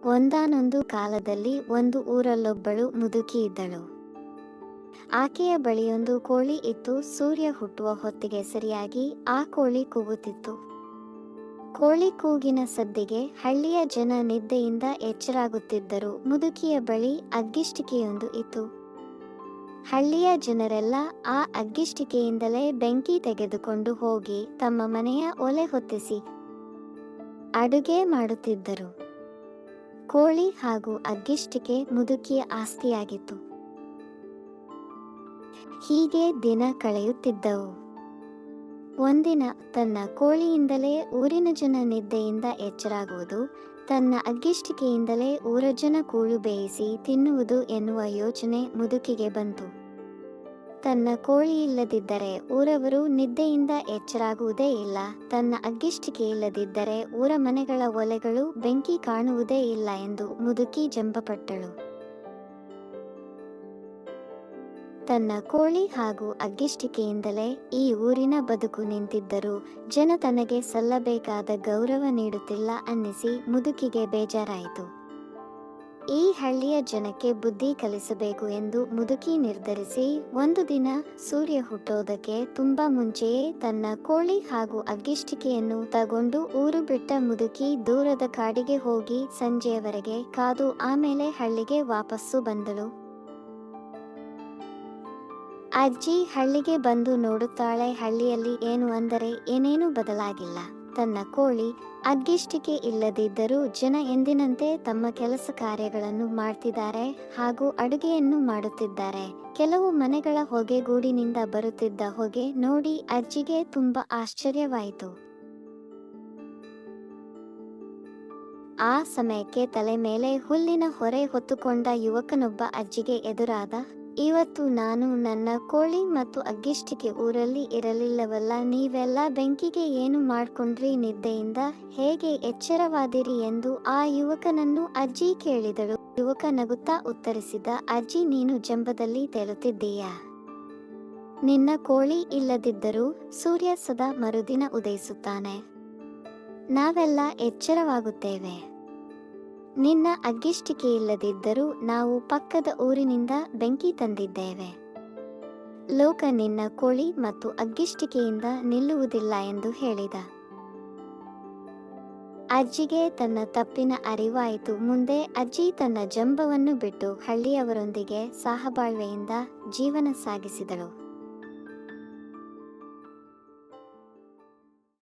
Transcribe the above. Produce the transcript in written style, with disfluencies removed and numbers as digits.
ಒಂದಾನೊಂದು ಕಾಲದಲ್ಲಿ ಒಂದು ಊರಲ್ಲೊಬ್ಬಳು ಮುದುಕಿ ಇದ್ದಳು. ಆಕೆಯ ಬಳಿಯೊಂದು ಕೋಳಿ ಇತ್ತು. ಸೂರ್ಯ ಹುಟ್ಟುವ ಹೊತ್ತಿಗೆ ಸರಿಯಾಗಿ ಆ ಕೋಳಿ ಕೂಗುತ್ತಿತ್ತು. ಕೋಳಿ ಕೂಗಿನ ಸದ್ದಿಗೆ ಹಳ್ಳಿಯ ಜನ ನಿದ್ದೆಯಿಂದ ಎಚ್ಚರಾಗುತ್ತಿದ್ದರು. ಮುದುಕಿಯ ಬಳಿ ಅಗ್ಗಿಷ್ಟಿಕೆಯೊಂದು ಇತ್ತು. ಹಳ್ಳಿಯ ಜನರೆಲ್ಲ ಆ ಅಗ್ಗಿಷ್ಟಿಕೆಯಿಂದಲೇ ಬೆಂಕಿ ತೆಗೆದುಕೊಂಡು ಹೋಗಿ ತಮ್ಮ ಮನೆಯ ಒಲೆ ಹೊತ್ತಿಸಿ ಅಡುಗೆ ಮಾಡುತ್ತಿದ್ದರು. ಕೋಳಿ ಹಾಗೂ ಅಗ್ಗಿಷ್ಟಿಕೆ ಮುದುಕಿಯ ಆಸ್ತಿಯಾಗಿತ್ತು. ಹೀಗೆ ದಿನ ಕಳೆಯುತ್ತಿದ್ದವು. ಒಂದಿನ ತನ್ನ ಕೋಳಿಯಿಂದಲೇ ಊರಿನ ಜನ ನಿದ್ದೆಯಿಂದ ಎಚ್ಚರಾಗುವುದು, ತನ್ನ ಅಗ್ಗಿಷ್ಟಿಕೆಯಿಂದಲೇ ಊರ ಜನ ಕೂಳು ಬೇಯಿಸಿ ತಿನ್ನುವುದು ಎನ್ನುವ ಯೋಚನೆ ಮುದುಕಿಗೆ ಬಂತು. ತನ್ನ ಕೋಳಿ ಇಲ್ಲದಿದ್ದರೆ ಊರವರು ನಿದ್ದೆಯಿಂದ ಎಚ್ಚರಾಗುವುದೇ ಇಲ್ಲ, ತನ್ನ ಅಗ್ಗಿಷ್ಟಿಕೆ ಇಲ್ಲದಿದ್ದರೆ ಊರ ಮನೆಗಳ ಒಲೆಗಳು ಬೆಂಕಿ ಕಾಣುವುದೇ ಇಲ್ಲ ಎಂದು ಮುದುಕಿ ಜಂಬಪಟ್ಟಳು. ತನ್ನ ಕೋಳಿ ಹಾಗೂ ಅಗ್ಗಿಷ್ಟಿಕೆಯಿಂದಲೇ ಈ ಊರಿನ ಬದುಕು ನಿಂತಿದ್ದರೂ ಜನ ತನಗೆ ಸಲ್ಲಬೇಕಾದ ಗೌರವ ನೀಡುತ್ತಿಲ್ಲ ಅನ್ನಿಸಿ ಮುದುಕಿಗೆ ಬೇಜಾರಾಯಿತು. ಈ ಹಳ್ಳಿಯ ಜನಕ್ಕೆ ಬುದ್ಧಿ ಕಲಿಸಬೇಕು ಎಂದು ಮುದುಕಿ ನಿರ್ಧರಿಸಿ ಒಂದು ದಿನ ಸೂರ್ಯ ಹುಟ್ಟೋದಕ್ಕೆ ತುಂಬಾ ಮುಂಚೆಯೇ ತನ್ನ ಕೋಳಿ ಹಾಗೂ ಅಗ್ಗಿಷ್ಟಿಕೆಯನ್ನು ತಗೊಂಡು ಊರು ಬಿಟ್ಟ ಮುದುಕಿ ದೂರದ ಕಾಡಿಗೆ ಹೋಗಿ ಸಂಜೆಯವರೆಗೆ ಕಾದು ಆಮೇಲೆ ಹಳ್ಳಿಗೆ ವಾಪಸ್ಸು ಬಂದಳು. ಅಜ್ಜಿ ಹಳ್ಳಿಗೆ ಬಂದು ನೋಡುತ್ತಾಳೆ. ಹಳ್ಳಿಯಲ್ಲಿ ಏನು ಅಂದರೆ ಏನೇನೂ ಬದಲಾಗಿಲ್ಲ. ತನ್ನ ಕೋಳಿ ಅಗ್ಗಿಷ್ಟಿಕೆ ಇಲ್ಲದಿದ್ದರೂ ಜನ ಎಂದಿನಂತೆ ತಮ್ಮ ಕೆಲಸ ಕಾರ್ಯಗಳನ್ನು ಮಾಡ್ತಿದ್ದಾರೆ ಹಾಗೂ ಅಡುಗೆಯನ್ನು ಮಾಡುತ್ತಿದ್ದಾರೆ. ಕೆಲವು ಮನೆಗಳ ಹೊಗೆಗೂಡಿನಿಂದ ಬರುತ್ತಿದ್ದ ಹೊಗೆ ನೋಡಿ ಅಜ್ಜಿಗೆ ತುಂಬಾ ಆಶ್ಚರ್ಯವಾಯಿತು. ಆ ಸಮಯಕ್ಕೆ ತಲೆ ಮೇಲೆ ಹುಲ್ಲಿನ ಹೊರೆ ಹೊತ್ತುಕೊಂಡ ಯುವಕನೊಬ್ಬ ಅಜ್ಜಿಗೆ ಎದುರಾದ. ಇವತ್ತು ನಾನು ನನ್ನ ಕೋಳಿ ಮತ್ತು ಅಗ್ಗಿಷ್ಟಿಕೆ ಊರಲ್ಲಿ ಇರಲಿಲ್ಲವಲ್ಲ, ನೀವೆಲ್ಲ ಬೆಂಕಿಗೆ ಏನು ಮಾಡ್ಕೊಂಡ್ರಿ, ನಿದ್ದೆಯಿಂದ ಹೇಗೆ ಎಚ್ಚರವಾದಿರಿ ಎಂದು ಆ ಯುವಕನನ್ನು ಅಜ್ಜಿ ಕೇಳಿದಳು. ಯುವಕ ನಗುತ್ತಾ ಉತ್ತರಿಸಿದ, ಅಜ್ಜಿ ನೀನು ಜಂಬದಲ್ಲಿ ತೇಲುತ್ತಿದ್ದೀಯಾ? ನಿನ್ನ ಕೋಳಿ ಇಲ್ಲದಿದ್ದರೂ ಸೂರ್ಯ ಸದಾ ಮರುದಿನ ಉದಯಿಸುತ್ತಾನೆ. ನಾವೆಲ್ಲ ಎಚ್ಚರವಾಗುತ್ತೇವೆ. ನಿನ್ನ ಅಗ್ಗಿಷ್ಟಿಕೆ ಇಲ್ಲದಿದ್ದರೂ ನಾವು ಪಕ್ಕದ ಊರಿನಿಂದ ಬೆಂಕಿ ತಂದಿದ್ದೇವೆ. ಲೋಕ ನಿನ್ನ ಕೋಳಿ ಮತ್ತು ಅಗ್ಗಿಷ್ಟಿಕೆಯಿಂದ ನಿಲ್ಲುವುದಿಲ್ಲ ಎಂದು ಹೇಳಿದ. ಅಜ್ಜಿಗೆ ತನ್ನ ತಪ್ಪಿನ ಅರಿವಾಯಿತು. ಮುಂದೆ ಅಜ್ಜಿ ತನ್ನ ಜಂಬವನ್ನು ಬಿಟ್ಟು ಹಳ್ಳಿಯವರೊಂದಿಗೆ ಸಹಬಾಳ್ವೆಯಿಂದ ಜೀವನ ಸಾಗಿಸಿದಳು.